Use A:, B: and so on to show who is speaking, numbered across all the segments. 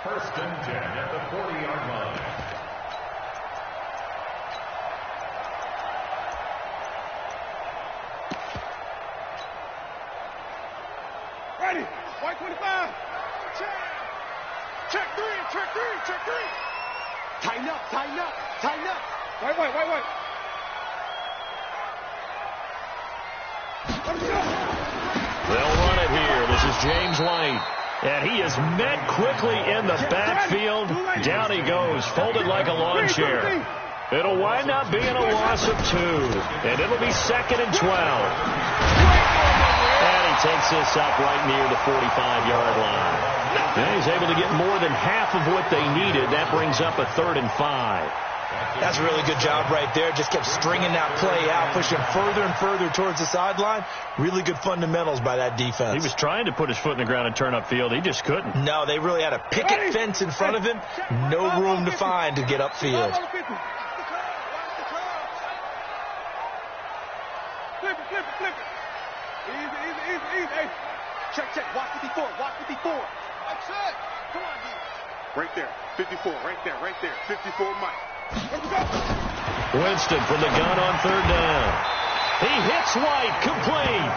A: First and 10 at the 40-yard line.
B: Ready. White 25. Check. Check three. Check three. Check three. Tighten up. Tighten up. Tighten up. White. Let's go.
C: They'll run it here. This is James White. And he is met quickly in the backfield. Down he goes, folded like a lawn chair. It'll wind up being a loss of 2. And it'll be 2nd and 12. And he takes this up right near the 45-yard line. And he's able to get more than half of what they needed. That brings up a 3rd and 5.
D: That's a really good job right there. Just kept stringing that play out, pushing further and further towards the sideline. Really good fundamentals by that defense.
C: He was trying to put his foot in the ground and turn upfield. He just couldn't.
D: No, they really had a picket fence in front of him. No room to find to get upfield.
B: Flip it. Easy. Check. Watch 54. Come on, dude. Right there. 54. Right there. 54, Mike.
C: Winston from the gun on 3rd down. He hits White, complete.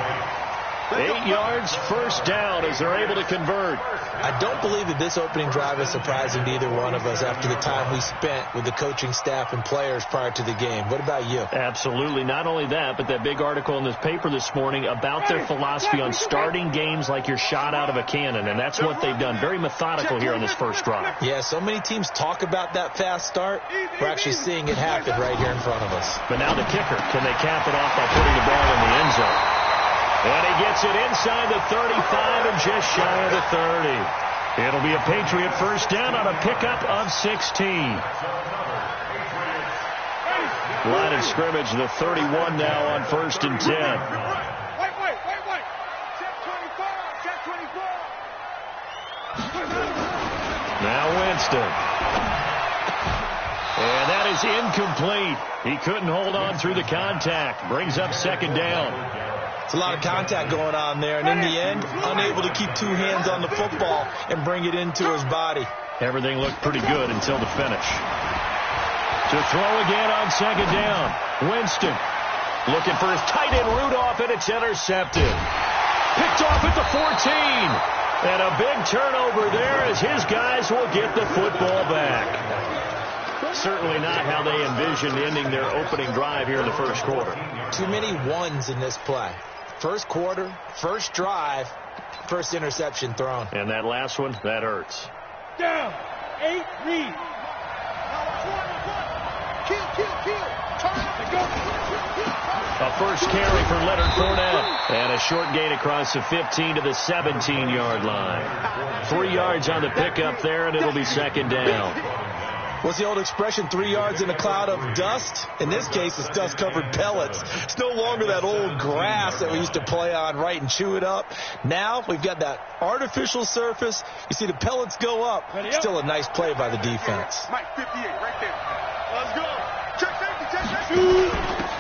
C: 8 yards, first down as they're able to convert.
D: I don't believe that this opening drive is surprising to either one of us after the time we spent with the coaching staff and players prior to the game. What about you?
C: Absolutely. Not only that, but that big article in this paper this morning about their philosophy on starting games like you're shot out of a cannon, and that's what they've done. Very methodical here on this first drive.
D: Yeah, so many teams talk about that fast start. We're actually seeing it happen right here in front of us.
C: But now the kicker, can they cap it off by putting the ball in the end zone? And he gets it inside the 35 and just shy of the 30. It'll be a Patriot first down on a pickup of 16. Line of scrimmage, the 31 now on 1st and 10.
B: Wait. Check 24.
C: Now Winston. And that is incomplete. He couldn't hold on through the contact. Brings up 2nd down.
D: It's a lot of contact going on there, and in the end, unable to keep 2 hands on the football and bring it into his body.
C: Everything looked pretty good until the finish. To throw again on 2nd down. Winston looking for his tight end Rudolph, and it's intercepted. Picked off at the 14. And a big turnover there as his guys will get the football back. Certainly not how they envisioned ending their opening drive here in the first quarter.
D: Too many ones in this play. First quarter, first drive, first interception thrown.
C: And that last one, that hurts.
B: Down. 8 lead. Kill. Turn it. Go.
C: A first carry for Leonard Fournette. And a short gain across the 15 to the 17-yard line. 3 yards on the pickup there, and it'll be 2nd down.
D: What's the old expression, 3 yards in a cloud of dust? In this case, it's dust-covered pellets. It's no longer that old grass that we used to play on, right, and chew it up. Now we've got that artificial surface. You see the pellets go up. Still a nice play by the defense.
B: Mike, 58, right there. Let's go. Check safety.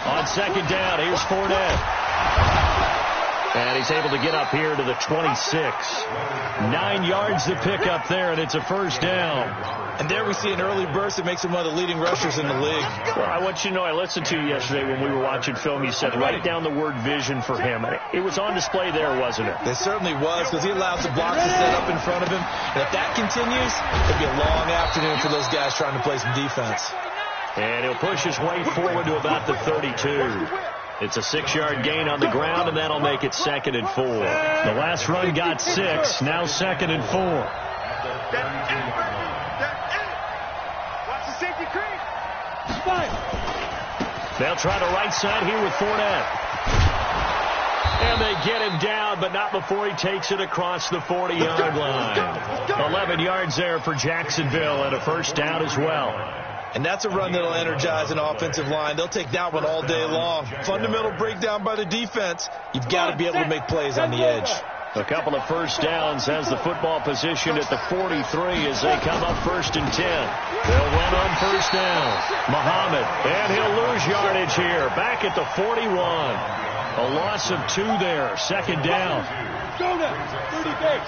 C: On 2nd down, here's Fournette. And he's able to get up here to the 26. 9 yards to pick up there, and it's a first down.
D: And there we see an early burst that makes him one of the leading rushers in the league.
C: Well, I want you to know, I listened to you yesterday when we were watching film. You said write down the word vision for him. It was on display there, wasn't it?
D: It certainly was, because he allows the blocks to set up in front of him. And if that continues, it'll be a long afternoon for those guys trying to play some defense.
C: And he'll push his way forward to about the 32. It's a 6-yard gain on the ground, and that'll make it 2nd and 4. The last run got 6, now 2nd and 4. They'll try the right side here with Fournette. And they get him down, but not before he takes it across the 40-yard line. 11 yards there for Jacksonville, and a first down as well.
D: And that's a run that'll energize an offensive line. They'll take that one all day long. Fundamental breakdown by the defense. You've got to be able to make plays on the edge.
C: A couple of first downs has the football position at the 43 as they come up 1st and 10. They'll run on first down. Muhammad, and he'll lose yardage here. Back at the 41. A loss of 2 there. 2nd down.
B: Go now. 30 days.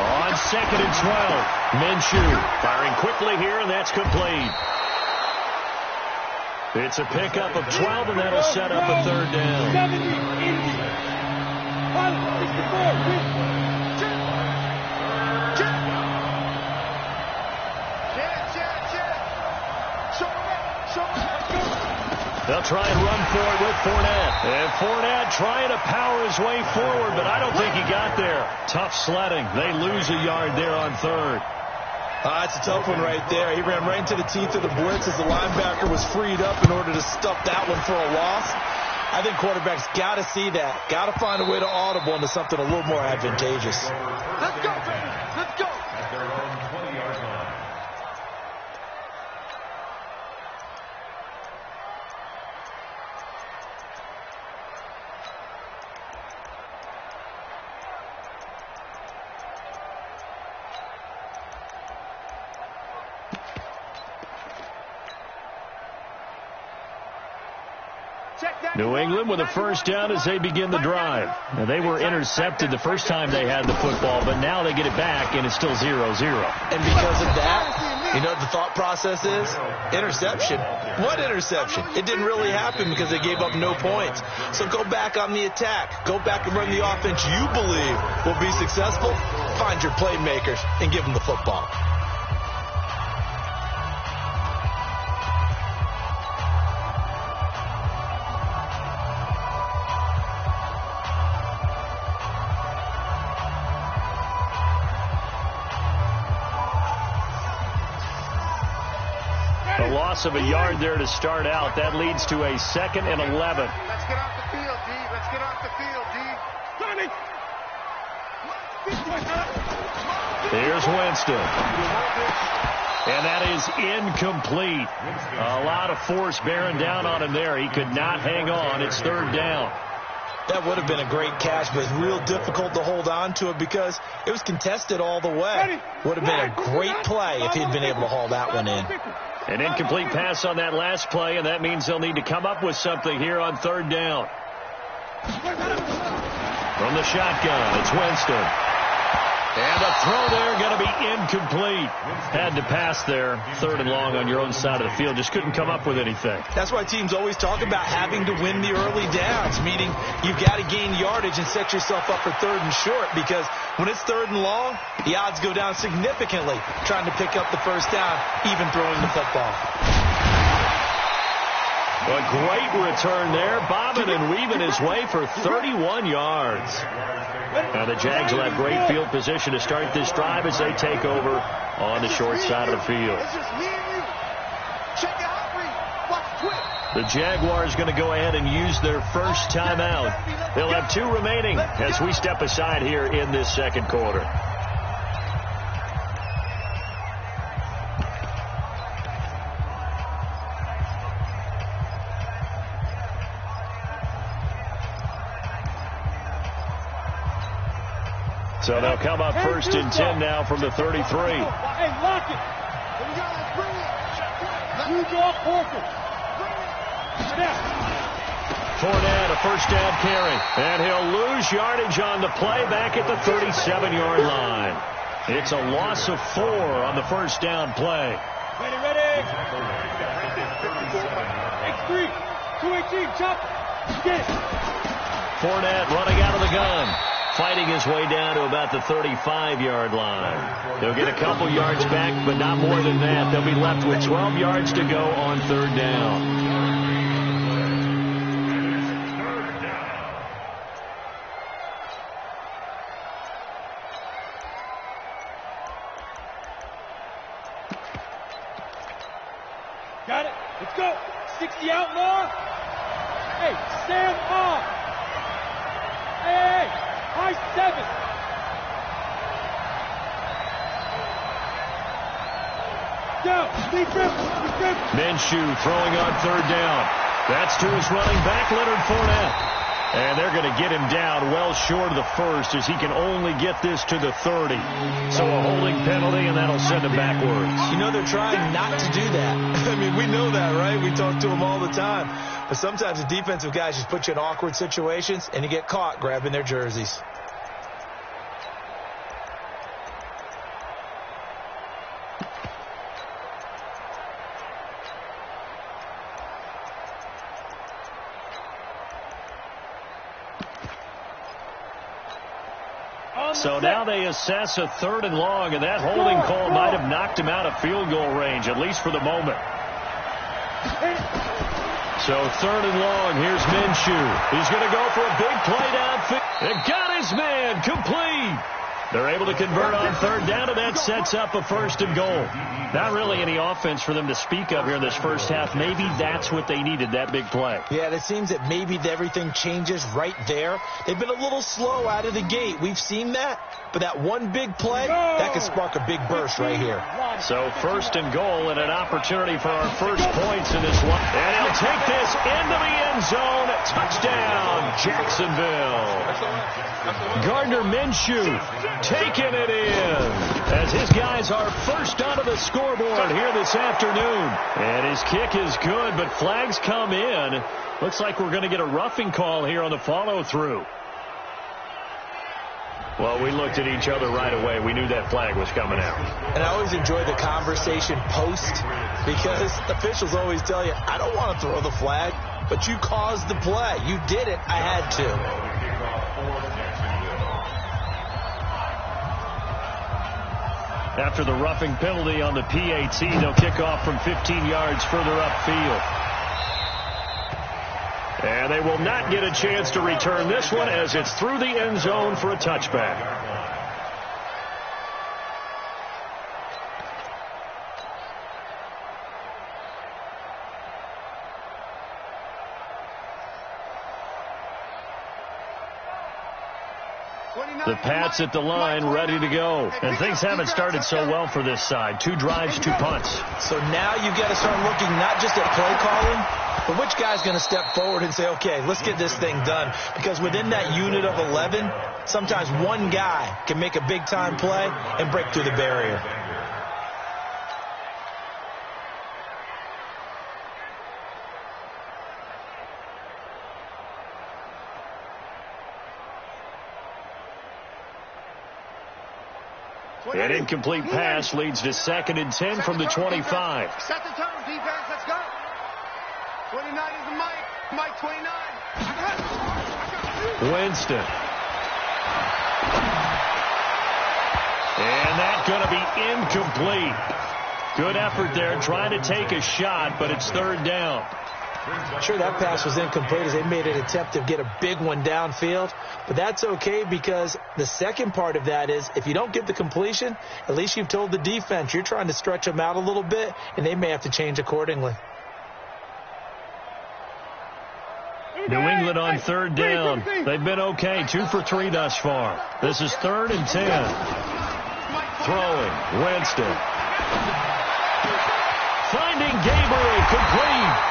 C: On 2nd and 12, Minshew firing quickly here, and that's complete. It's a pickup of 12, and that'll set up a 3rd down.
B: 70 Indy. Pilot 64.
C: They'll try and run for it with Fournette. And Fournette trying to power his way forward, but I don't think he got there. Tough sledding. They lose a yard there on 3rd.
D: That's a tough one right there. He ran right into the teeth of the blitz as the linebacker was freed up in order to stuff that one for a loss. I think quarterbacks got to see that. Got to find a way to audible into something a little more advantageous.
B: Let's go, baby. Let's go.
A: At their own 20-yard line.
C: New England with a 1st down as they begin the drive. Now, they were intercepted the first time they had the football, but now they get it back, and it's still 0-0.
D: And because of that, you know what the thought process is? Interception. What interception? It didn't really happen because they gave up no points. So go back on the attack. Go back and run the offense you believe will be successful. Find your playmakers and give them the football.
C: Loss of a yard there to start out. That leads to a 2nd and 11.
B: Let's get off the field, D. Let's get off the field, D.
C: Here's Winston. And that is incomplete. A lot of force bearing down on him there. He could not hang on. It's 3rd down.
D: That would have been a great catch, but it's real difficult to hold on to it because it was contested all the way. Would have been a great play if he'd been able to haul that one in.
C: An incomplete pass on that last play, and that means they'll need to come up with something here on 3rd down. From the shotgun, it's Winston. And a throw there going to be incomplete. Had to pass there, 3rd and long on your own side of the field. Just couldn't come up with anything.
D: That's why teams always talk about having to win the early downs, meaning you've got to gain yardage and set yourself up for 3rd and short, because when it's 3rd and long, the odds go down significantly trying to pick up the 1st down, even throwing the football.
C: A great return there, bobbing and weaving his way for 31 yards. Now the Jags will have great field position to start this drive as they take over on the short side of the field. The Jaguars going to go ahead and use their first timeout. They'll have 2 remaining as we step aside here in this 2nd quarter. So they'll come up 1st and 10 now from the 33.
B: Hey, lock it.
C: Fournette, a 1st down carry. And he'll lose yardage on the play back at the 37-yard line. It's a loss of 4 on the 1st down play.
B: Ready. X3, 218, chop. Get it.
C: Fournette running out of the gun. Fighting his way down to about the 35-yard line. They'll get a couple yards back, but not more than that. They'll be left with 12 yards to go on 3rd down.
B: Got it. Let's go. 60 outlaw. Hey, stand off. Hey. High 7. Down. Defense.
C: Minshew throwing on 3rd down. That's to his running back, Leonard Fournette. And they're going to get him down well short of the first as he can only get this to the 30. So a holding penalty, and that'll send him backwards.
D: You know, they're trying not to do that. I mean, we know that, right? We talk to them all the time. But sometimes the defensive guys just put you in awkward situations, and you get caught grabbing their jerseys.
C: So now they assess a 3rd and long, and that holding call might have knocked him out of field goal range, at least for the moment. So 3rd and long, here's Minshew. He's going to go for a big play downfield. And got his man complete. They're able to convert on 3rd down, and that sets up a 1st and goal. Not really any offense for them to speak of here in this first half. Maybe that's what they needed, that big play.
D: Yeah, it seems that maybe everything changes right there. They've been a little slow out of the gate. We've seen that. But that one big play, that could spark a big burst right here.
C: So 1st and goal, and an opportunity for our first points in this one. And he'll take this into the end zone. Touchdown, Jacksonville. Gardner Minshew taking it in as his guys are first onto the scoreboard here this afternoon. And his kick is good, but flags come in. Looks like we're going to get a roughing call here on the follow-through. Well, we looked at each other right away. We knew that flag was coming out.
D: And I always enjoy the conversation post because officials always tell you, I don't want to throw the flag, but you caused the play. You did it. I had to.
C: After the roughing penalty on the PAT, they'll kick off from 15 yards further upfield. And they will not get a chance to return this one as it's through the end zone for a touchback. The Pats at the line, ready to go. And things haven't started so well for this side. 2 drives, 2 punts.
D: So now you've got to start looking not just at play calling, but which guy's going to step forward and say, okay, let's get this thing done. Because within that unit of 11, sometimes one guy can make a big-time play and break through the barrier.
C: An incomplete pass leads to 2nd and 10 from the 25.
B: Set the tone, defense. Let's go. 29 is the mic. Mike 29.
C: Winston. And that's going to be incomplete. Good effort there trying to take a shot, but it's 3rd down.
D: Sure, that pass was incomplete as they made an attempt to get a big one downfield. But that's okay because the second part of that is if you don't get the completion, at least you've told the defense you're trying to stretch them out a little bit, and they may have to change accordingly.
C: New England on 3rd down. They've been okay, 2 for 3 thus far. This is 3rd and 10. Throwing, Winston. Finding Gabriel, complete.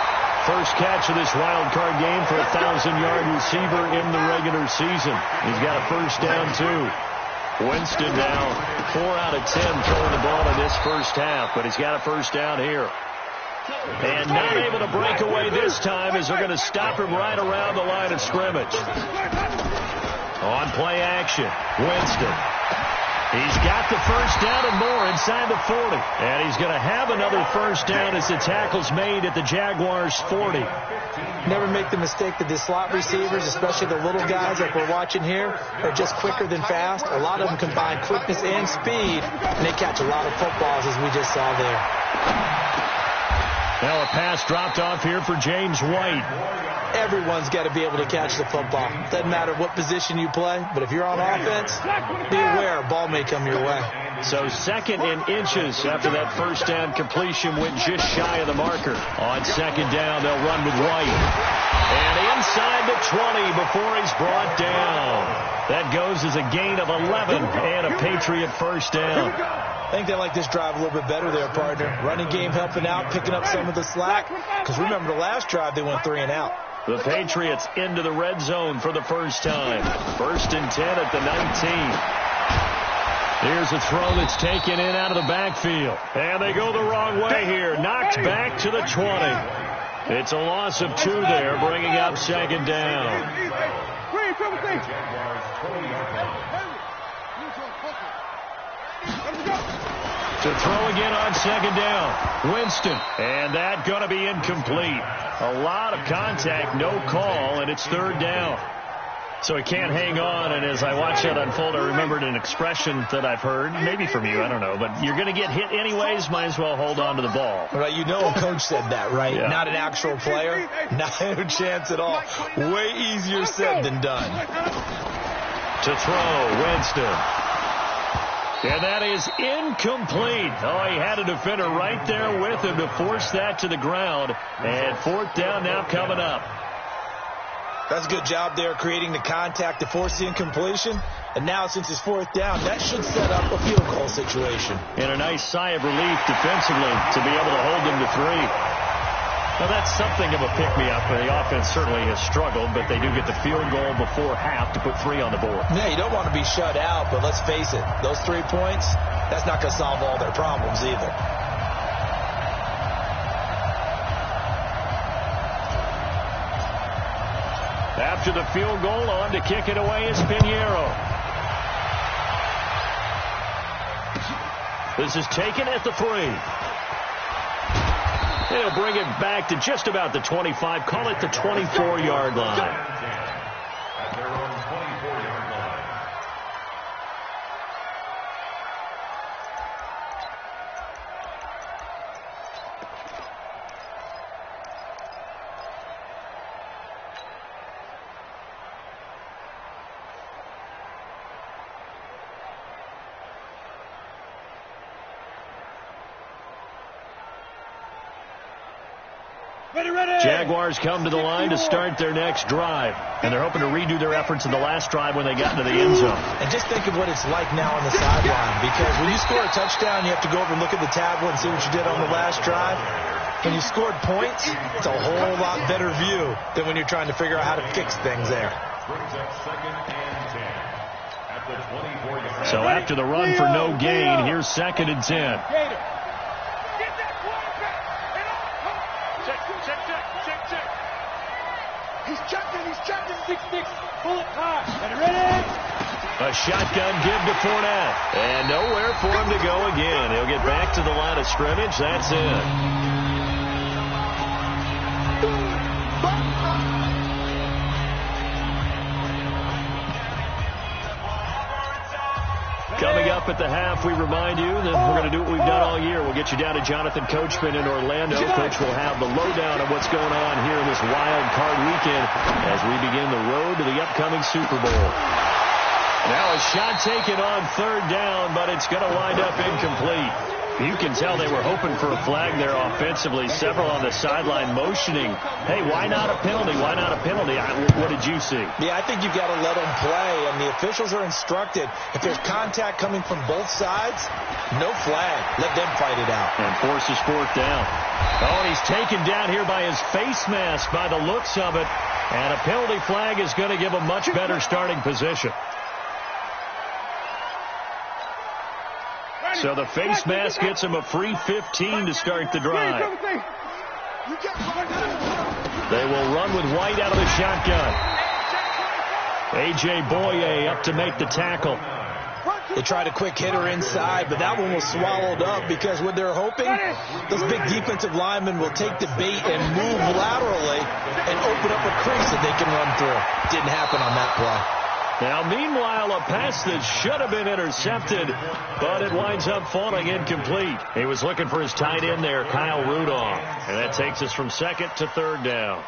C: First catch of this wild card game for a 1,000-yard receiver in the regular season. He's got a first down, too. Winston now 4 out of 10 throwing the ball in this first half, but he's got a first down here. And not able to break away this time as they're going to stop him right around the line of scrimmage. On play action, Winston. He's got the first down and more inside the 40. And he's going to have another first down as the tackle's made at the Jaguars' 40.
D: Never make the mistake that the slot receivers, especially the little guys like we're watching here, are just quicker than fast. A lot of them combine quickness and speed, and they catch a lot of footballs as we just saw there.
C: Now a pass dropped off here for James White.
D: Everyone's got to be able to catch the football. Doesn't matter what position you play, but if you're on offense, be aware a ball may come your way.
C: So 2nd and inches after that first down completion went just shy of the marker. On 2nd down, they'll run with White. And inside the 20 before he's brought down. That goes as a gain of 11 and a Patriot first down.
D: I think they like this drive a little bit better there, partner. Running game helping out, picking up some of the slack. Because remember, the last drive they went 3 and out.
C: The Patriots into the red zone for the first time. 1st and 10 at the 19. Here's a throw that's taken in out of the backfield. And they go the wrong way here. Knocked back to the 20. It's a loss of 2 there, bringing up 2nd down. To throw again on 2nd down. Winston. And that going to be incomplete. A lot of contact, no call, and it's 3rd down. So he can't hang on, and as I watch that unfold, I remembered an expression that I've heard, maybe from you, I don't know, but you're going to get hit anyways, might as well hold on to the ball.
D: Right, you know a coach said that, right?
C: Yeah.
D: Not an actual player, not a chance at all. Way easier said than done.
C: To throw, Winston. And that is incomplete. Oh, he had a defender right there with him to force that to the ground. And 4th down now coming up.
D: That's a good job there creating the contact to force the incompletion. And now since it's 4th down, that should set up a field goal situation.
C: And a nice sigh of relief defensively to be able to hold them to 3. Well, that's something of a pick-me-up. The offense certainly has struggled, but they do get the field goal before half to put 3 on the board.
D: Yeah, you don't want to be shut out, but let's face it, those 3 points, that's not going to solve all their problems either.
C: After the field goal, on to kick it away is Pinheiro. This is taken at the 3. They'll bring it back to just about the 25. Call it the 24-yard line.
A: At their own 24-yard line.
C: Jaguars come to the line to start their next drive. And they're hoping to redo their efforts in the last drive when they got into the end zone.
D: And just think of what it's like now on the sideline. Because when you score a touchdown, you have to go over and look at the tablet and see what you did on the last drive. When you scored points, it's a whole lot better view than when you're trying to figure out how to fix things there.
C: So after the run for no gain, here's 2nd and 10.
B: He's checking. 6-6. Pull it high. Ready?
C: A shotgun give to Fournette. And nowhere for him to go again. He'll get back to the line of scrimmage. That's it. Coming up at the half, we remind you that we're going to do what we've done all year. We'll get you down to Jonathan Coachman in Orlando. Coach will have the lowdown of what's going on here in this wild card weekend as we begin the road to the upcoming Super Bowl. Now a shot taken on 3rd down, but it's going to wind up incomplete. You can tell they were hoping for a flag there offensively. Several on the sideline motioning, hey, why not a penalty? Why not a penalty? What did you see?
D: Yeah, I think you've got to let them play, and the officials are instructed. If there's contact coming from both sides, no flag. Let them fight it out.
C: And forces 4th down. Oh, and he's taken down here by his face mask by the looks of it. And a penalty flag is going to give a much better starting position. So the face mask gets him a free 15 to start the drive. They will run with White out of the shotgun. A.J. Boye up to make the tackle.
D: They tried a quick hitter inside, but that one was swallowed up because what they're hoping, those big defensive linemen will take the bait and move laterally and open up a crease that they can run through. Didn't happen on that play.
C: Now, meanwhile, a pass that should have been intercepted, but it winds up falling incomplete. He was looking for his tight end there, Kyle Rudolph. And that takes us from 2nd to 3rd down.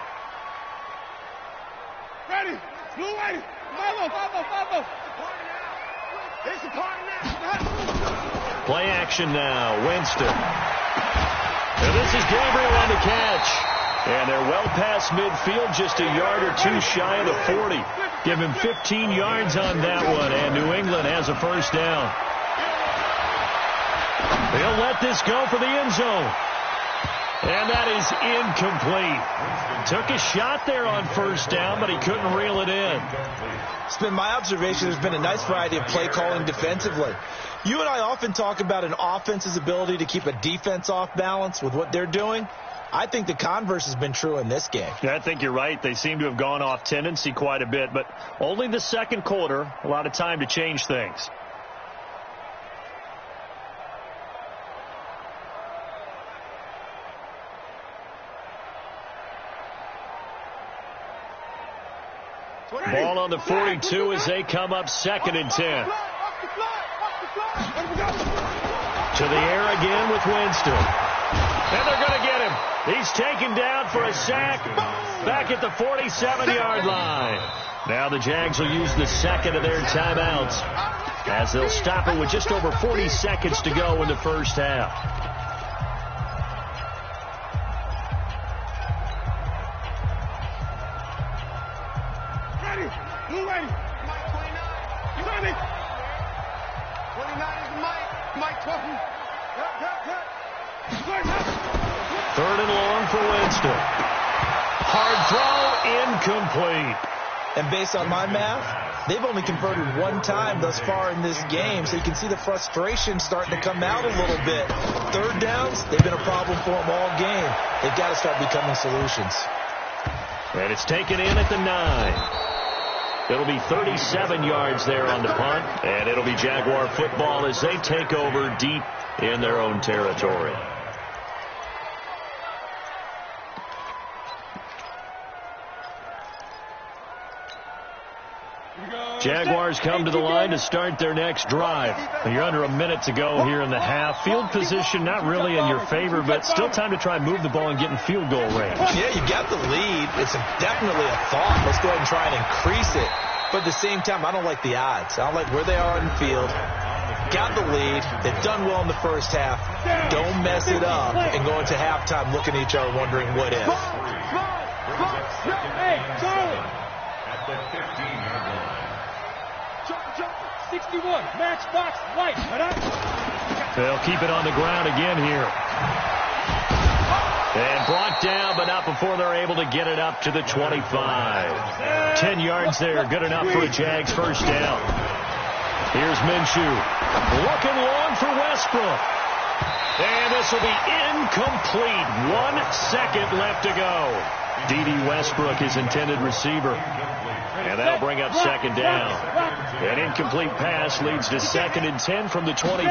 B: Ready. Blue ready. Follow. It's the party now.
C: Play action now. Winston. And this is Gabriel on the catch. And they're well past midfield, just a yard or two shy of the 40. Give him 15 yards on that one, and New England has a first down. They'll let this go for the end zone. And that is incomplete. Took a shot there on first down, but he couldn't reel it in.
D: It's been my observation there's been a nice variety of play calling defensively. You and I often talk about an offense's ability to keep a defense off balance with what they're doing. I think the converse has been true in this game.
C: Yeah, I think you're right. They seem to have gone off tendency quite a bit, but only the second quarter, a lot of time to change things. Ball on the 42 as they come up 2nd and 10. To the air again with Winston. And they're going to get him. He's taken down for a sack back at the 47-yard line. Now the Jags will use the second of their timeouts as they'll stop it with just over 40 seconds to go in the first half.
B: Blue ready. Mike 29. You ready? 29 is Mike. Mike 20. Cut.
C: 3rd and long for Winston. Hard throw, incomplete.
D: And based on my math, they've only converted one time thus far in this game, so you can see the frustration starting to come out a little bit. 3rd downs, they've been a problem for them all game. They've got to start becoming solutions.
C: And it's taken in at the 9. It'll be 37 yards there on the punt, and it'll be Jaguar football as they take over deep in their own territory. Jaguars come to the line to start their next drive. You're under a minute to go here in the half. Field position not really in your favor, but still time to try and move the ball and get in field goal range.
D: Yeah, you got the lead. It's definitely a thought. Let's go ahead and try and increase it. But at the same time, I don't like the odds. I don't like where they are in the field. Got the lead. They've done well in the first half. Don't mess it up and go into halftime looking at each other wondering what if.
B: Hey, Charlie.
A: At the 15-yard line.
B: Jump. 61. Matchbox light.
C: They'll keep it on the ground again here. And brought down, but not before they're able to get it up to the 25. 10 yards there, good enough for a Jags first down. Here's Minshew. Looking long for Westbrook. And this will be incomplete. 1 second left to go. D.D. Westbrook, his intended receiver. And that'll bring up 2nd down. An incomplete pass leads to 2nd and 10 from the 25.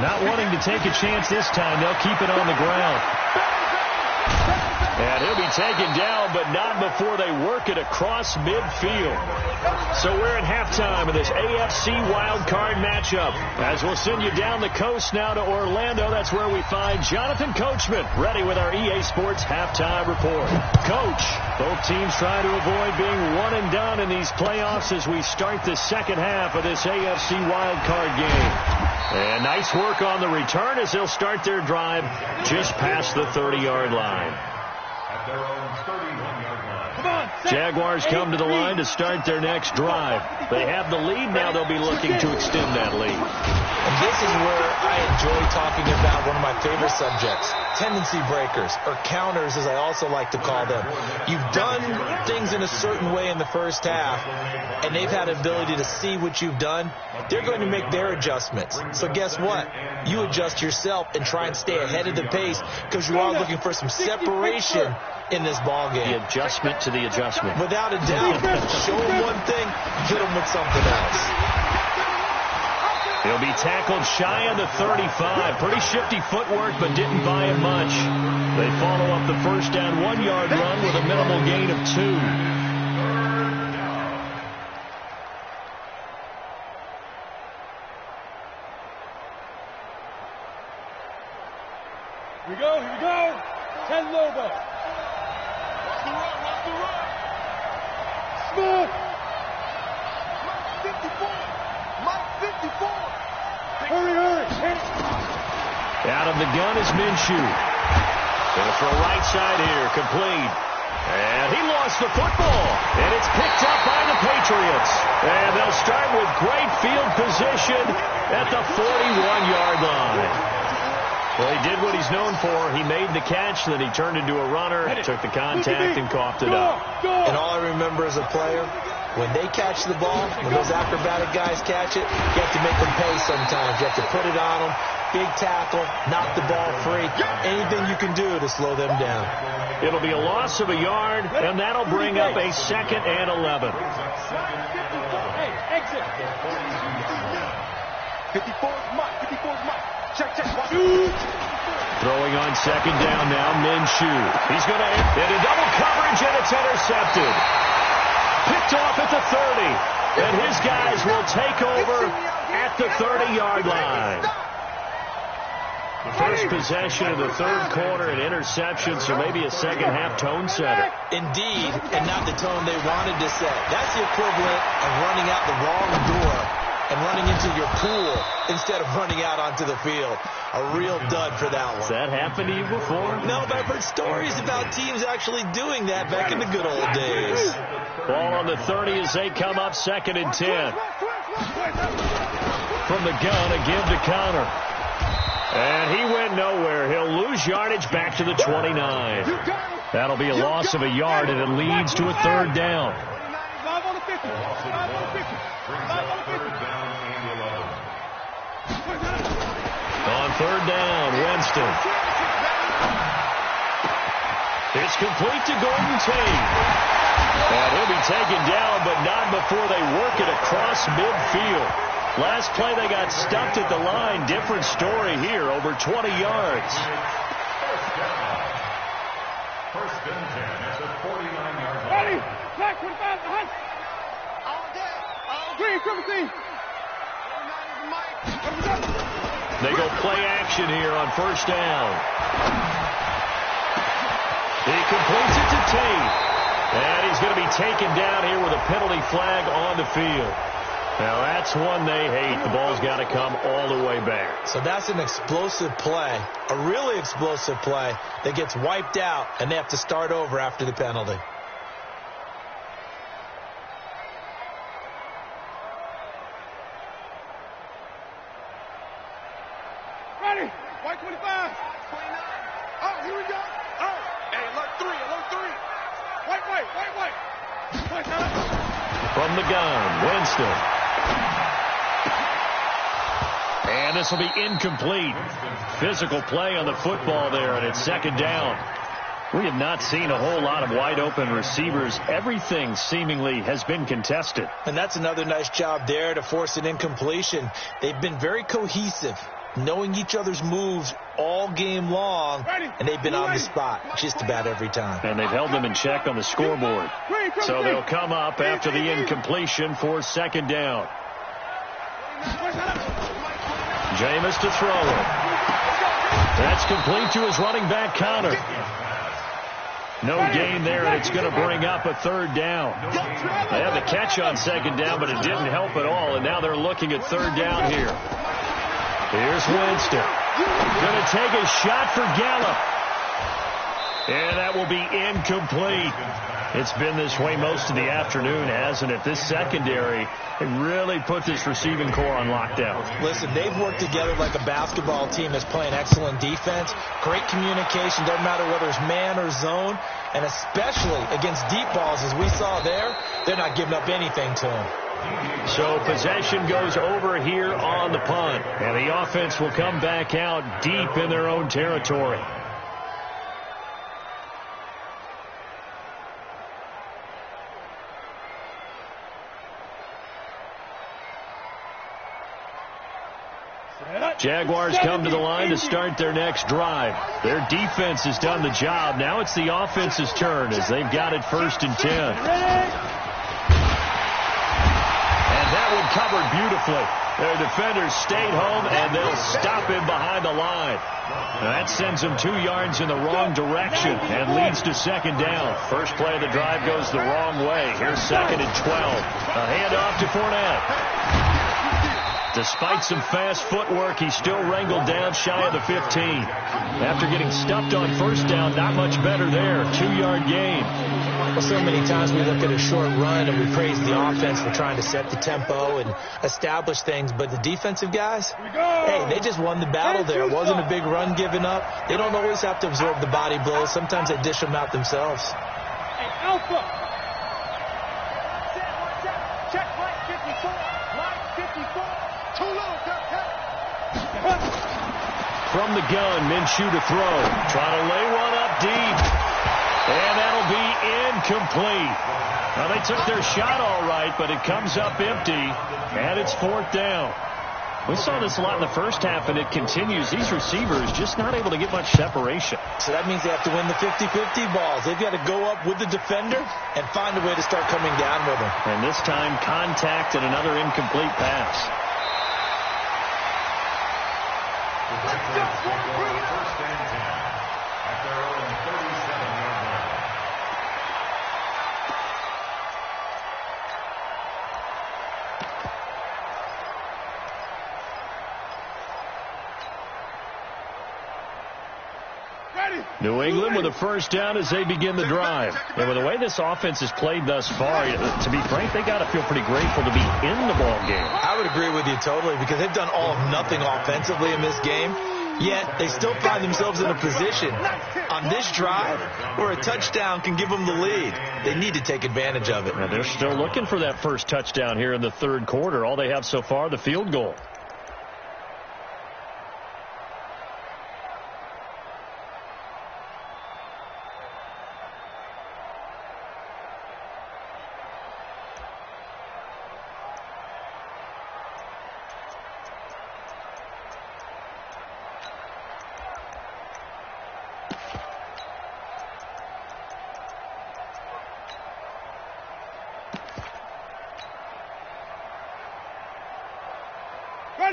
C: Not wanting to take a chance this time, they'll keep it on the ground. And he'll be taken down, but not before they work it across midfield. So we're at halftime of this AFC wildcard matchup. As we'll send you down the coast now to Orlando, that's where we find Jonathan Coachman, ready with our EA Sports halftime report. Coach, both teams trying to avoid being one and done in these playoffs as we start the second half of this AFC wildcard game. And nice work on the return as they'll start their drive just past the 30-yard line.
A: At their own 31-yard line.
B: Come on.
C: Jaguars come to the line to start their next drive. They have the lead now. They'll be looking to extend that lead.
D: And this is where I enjoy talking about one of my favorite subjects, tendency breakers, or counters as I also like to call them. You've done things in a certain way in the first half, and they've had an ability to see what you've done. They're going to make their adjustments. So guess what? You adjust yourself and try and stay ahead of the pace because you are looking for some separation in this ball game.
C: The adjustment to the adjustment.
D: Without a doubt. Show them one thing, hit them with something else.
C: He'll be tackled shy of the 35. Pretty shifty footwork, but didn't buy him much. They follow up the first down 1-yard run with a minimal gain of 2.
B: Here we go. 10 Lobo. Watch the run. Smooth. Mike 54. Hurry.
C: Out of the gun is Minshew. Going for a right side here, complete. And he lost the football. And it's picked up by the Patriots. And they'll start with great field position at the 41-yard line. Well, he did what he's known for. He made the catch, then he turned into a runner, took the contact, and coughed it up.
D: And all I remember as a player, when they catch the ball, when those acrobatic guys catch it, you have to make them pay sometimes. You have to put it on them, big tackle, knock the ball free, anything you can do to slow them down.
C: It'll be a loss of a yard, and that'll bring up a 2nd and 11.
B: Hey, exit. 54's Mike. 54's Mike. Check.
C: Throwing on 2nd down now, Minshew. He's going to hit a double coverage, and it's intercepted. Picked off at the 30, and his guys will take over at the 30-yard line. First possession of the 3rd quarter, an interception, so maybe a second-half tone setter.
D: Indeed, and not the tone they wanted to set. That's the equivalent of running out the wrong door and running into your pool instead of running out onto the field. A real dud for that one.
C: Has that happened to you before?
D: No, but I've heard stories about teams actually doing that back in the good old days.
C: Ball on the 30 as they come up 2nd and 10. From the gun, a give to Connor. And he went nowhere. He'll lose yardage back to the 29. That'll be a loss of a yard, and it leads to a 3rd down. On 3rd down, Winston. It's complete to Gordon Tate. And he'll be taken down, but not before they work it across midfield. Last play, they got stuffed at the line. Different story here, over 20 yards.
A: First and 10 at the 49-yard line.
B: Ready? Black 25, hunt. All day. Green, Griffin.
C: They go play action here on 1st down. He completes it to Tate. And he's going to be taken down here with a penalty flag on the field. Now, that's one they hate. The ball's got to come all the way back.
D: So that's an explosive play, a really explosive play that gets wiped out, and they have to start over after the penalty.
B: Ready? White 25. 29. Oh, here we go. Oh, hey, alert 3. White.
C: From the gun, Winston. And this will be incomplete. Physical play on the football there, and it's 2nd down. We have not seen a whole lot of wide-open receivers. Everything seemingly has been contested.
D: And that's another nice job there to force an incompletion. They've been very cohesive, knowing each other's moves all game long, and they've been on the spot just about every time.
C: And they've held them in check on the scoreboard. So they'll come up after the incompletion for 2nd down. Jameis to throw it. That's complete to his running back, Connor. No gain there, and it's going to bring up a 3rd down. They had the catch on 2nd down, but it didn't help at all, and now they're looking at 3rd down here. Here's Winston. Going to take a shot for Gallup. And that will be incomplete. It's been this way most of the afternoon, hasn't it? This secondary, it really put this receiving core on lockdown.
D: Listen, they've worked together like a basketball team that's playing excellent defense. Great communication, doesn't matter whether it's man or zone. And especially against deep balls, as we saw there, they're not giving up anything to them.
C: So possession goes over here on the punt. And the offense will come back out deep in their own territory. Jaguars come to the line to start their next drive. Their defense has done the job. Now it's the offense's turn as they've got it 1st and 10. And that one covered beautifully. Their defenders stayed home, and they'll stop him behind the line. Now that sends him 2 yards in the wrong direction and leads to 2nd down. First play of the drive goes the wrong way. Here's 2nd and 12. A handoff to Fournette. Despite some fast footwork, he's still wrangled down shy of the 15. After getting stuffed on first down, not much better there. 2-yard gain.
D: Well, so many times we look at a short run and we praise the offense for trying to set the tempo and establish things, but the defensive guys, hey, they just won the battle there. It wasn't a big run given up. They don't always have to absorb the body blows. Sometimes they dish them out themselves.
B: Hey, Alpha. Check line 54. Line 54. Too low,
C: From the gun, Minshew to throw. Trying to lay one up deep. And that'll be incomplete. Now, they took their shot all right, but it comes up empty, and it's 4th down. We saw this a lot in the first half, and it continues. These receivers just not able to get much separation.
D: So that means they have to win the 50-50 balls. They've got to go up with the defender and find a way to start coming down with them.
C: And this time, contact and another incomplete pass.
A: First and 10 at their own 37-yard line.
C: New England with a first down as they begin the drive. And with the way this offense has played thus far, to be frank, they got to feel pretty grateful to be in the ball game.
D: I would agree with you totally because they've done all of nothing offensively in this game, yet they still find themselves in a position on this drive where a touchdown can give them the lead. They need to take advantage of it.
C: And they're still looking for that first touchdown here in the third quarter. All they have so far, the field goal.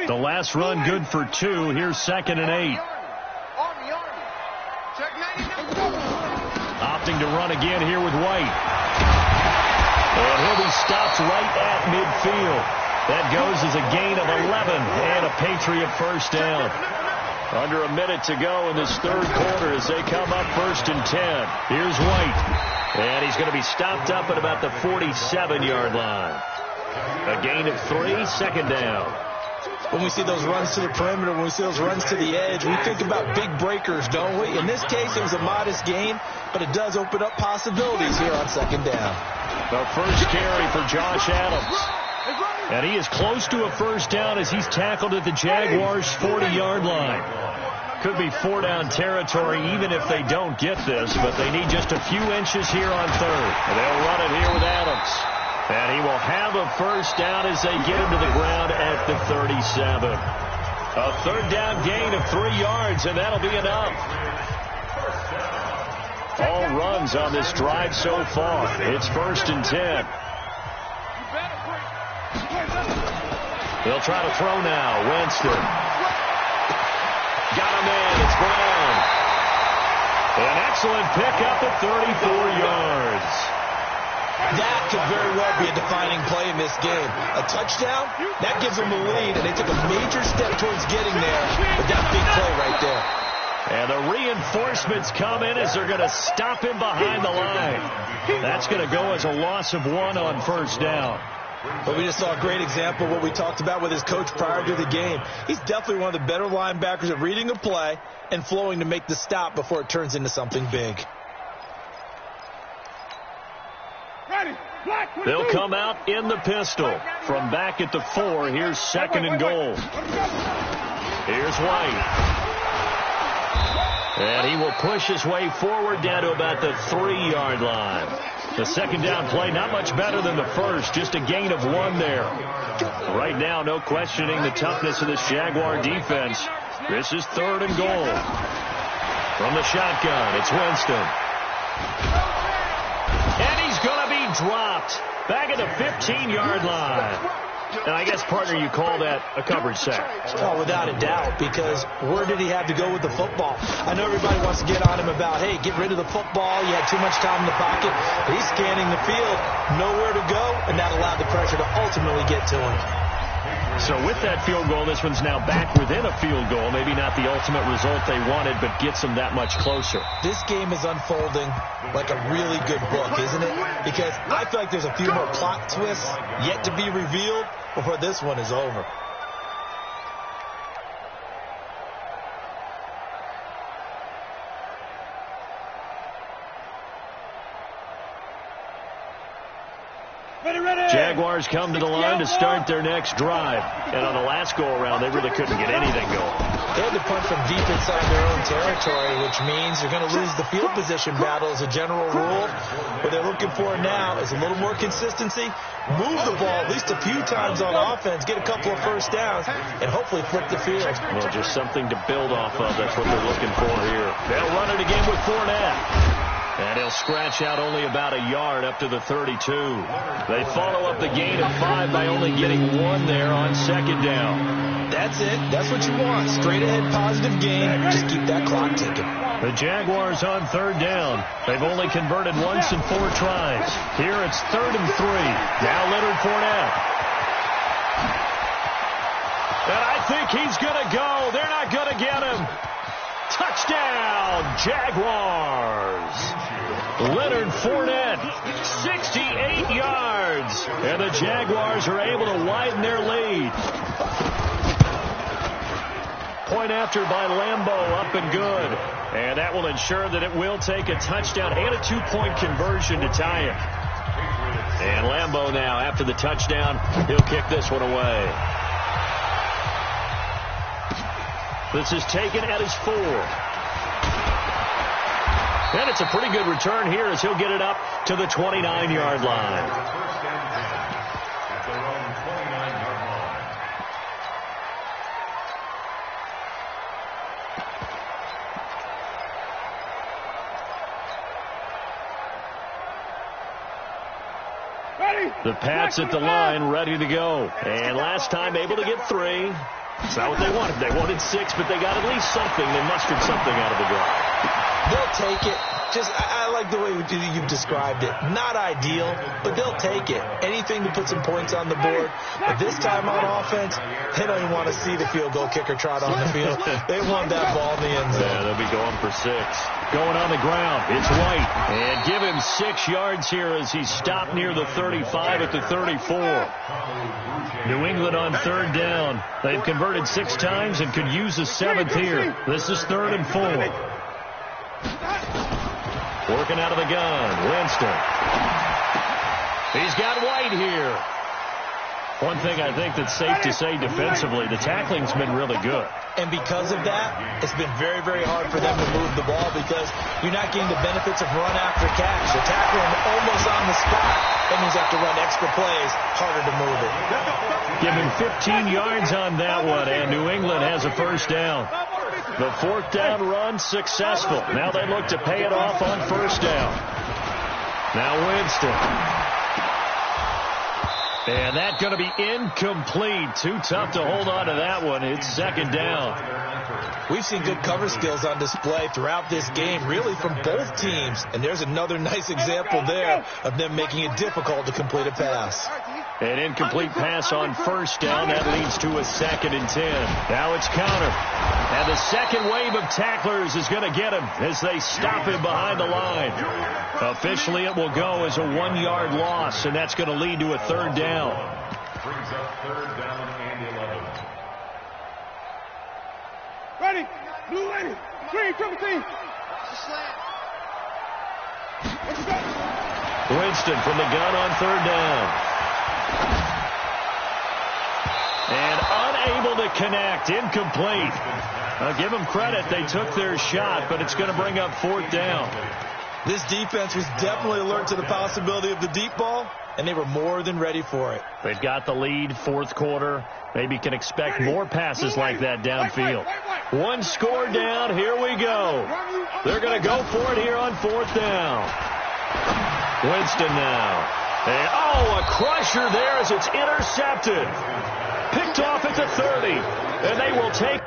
C: The last run good for 2. Here's 2nd and 8. Opting to run again here with White. And he'll be stopped right at midfield. That goes as a gain of 11 and a Patriot first down. Under a minute to go in this third quarter as they come up 1st and 10. Here's White. And he's going to be stopped up at about the 47-yard line. A gain of 3, 2nd down.
D: When we see those runs to the perimeter, when we see those runs to the edge, we think about big breakers, don't we? In this case, it was a modest gain, but it does open up possibilities here on 2nd down.
C: The first carry for Josh Adams. And he is close to a first down as he's tackled at the Jaguars' 40-yard line. Could be 4-down territory even if they don't get this, but they need just a few inches here on 3rd. And they'll run it here with Adams. And he will have a first down as they get him to the ground at the 37. A 3rd down gain of 3 yards, and that'll be enough. All runs on this drive so far. It's 1st and 10. They'll try to throw now. Winston. Got him in. It's Brown. An excellent pickup at 34 yards.
D: That could very well be a defining play in this game. A touchdown, that gives them a lead, and they took a major step towards getting there with that big play right there.
C: And the reinforcements come in as they're going to stop him behind the line. That's going to go as a loss of 1 on first down.
D: But we just saw a great example of what we talked about with his coach prior to the game. He's definitely one of the better linebackers at reading a play and flowing to make the stop before it turns into something big.
C: They'll come out in the pistol. From back at the 4, here's 2nd and goal. Here's White. And he will push his way forward down to about the 3-yard line. The 2nd down play, not much better than the first, just a gain of 1 there. Right now, no questioning the toughness of this Jaguar defense. This is 3rd and goal. From the shotgun, it's Winston. And he's going to be dropped back at the 15-yard line. And I guess, partner, you call that a coverage sack.
D: Oh, without a doubt, because where did he have to go with the football? I know everybody wants to get on him about, hey, get rid of the football. You had too much time in the pocket. But he's scanning the field, nowhere to go, and that allowed the pressure to ultimately get to him.
C: So with that field goal, this one's now back within a field goal. Maybe not the ultimate result they wanted, but gets them that much closer.
D: This game is unfolding like a really good book, isn't it? Because I feel like there's a few more plot twists yet to be revealed before this one is over.
C: Jaguars come to the line to start their next drive. And on the last go-around, they really couldn't get anything going.
D: They had to punt from deep inside their own territory, which means they're going to lose the field position battle as a general rule. What they're looking for now is a little more consistency, move the ball at least a few times on offense, get a couple of first downs, and hopefully flip the field.
C: Well, just something to build off of. That's what they're looking for here. They'll run it again with Fournette. And he'll scratch out only about a yard up to the 32. They follow up the gain of 5 by only getting 1 there on second down.
D: That's it. That's what you want. Straight ahead positive gain. Just keep that clock ticking.
C: The Jaguars on third down. They've only converted once in 4 tries. Here it's 3rd and 3. Now Leonard Fournette. And I think he's going to go. They're not going to get him. Touchdown, Jaguars. Leonard Fournette, 68 yards. And the Jaguars are able to widen their lead. Point after by Lambeau, up and good. And that will ensure that it will take a touchdown and a 2-point conversion to tie it. And Lambeau now, after the touchdown, he'll kick this one away. This is taken at his 4. And it's a pretty good return here as he'll get it up to the 29-yard line.
A: First and 10 at their own 29-yard line.
C: The Pats at the line, ready to go. And last time able to get 3. It's not what they wanted. They wanted 6, but they got at least something. They mustered something out of the drive.
D: They'll take it. I like the way you've described it. Not ideal, but they'll take it. Anything to put some points on the board. But this time on offense, they don't even want to see the field goal kicker trot on the field. They want that ball in the end zone.
C: Yeah, they'll be going for 6. Going on the ground, it's White. And give him 6 yards here as he's stopped near the 35 at the 34. New England on third down. They've converted 6 times and could use a 7th here. This is 3rd and 4. Working out of the gun, Winston. He's got White here. One thing I think that's safe to say defensively, the tackling's been really good.
D: And because of that, it's been very, very hard for them to move the ball because you're not getting the benefits of run after catch. They're tackling almost on the spot. That means you have to run extra plays, harder to move it.
C: Give him 15 yards on that one, and New England has a first down. The 4th down run successful. Now they look to pay it off on first down. Now Winston. And that's going to be incomplete. Too tough to hold on to that one. It's 2nd down.
D: We've seen good cover skills on display throughout this game, really from both teams. And there's another nice example there of them making it difficult to complete a pass.
C: An incomplete pass on first down. That leads to a 2nd and 10. Now it's counter. And the second wave of tacklers is going to get him as they stop him behind the line. Officially, it will go as a 1-yard loss, and that's going to lead to a 3rd down.
A: Brings up 3rd down and 11.
B: Ready. Blue lady. Green, Timothy. What's that?
C: Winston from the gun on 3rd down. And unable to connect. Incomplete. I'll give them credit. They took their shot, but it's going to bring up 4th down.
D: This defense was definitely alert to the possibility of the deep ball, and they were more than ready for it.
C: They've got the lead, 4th quarter. Maybe can expect more passes like that downfield. 1 score down. Here we go. They're going to go for it here on 4th down. Winston now. And, a crusher there as it's intercepted. Picked off at the 30. And they will take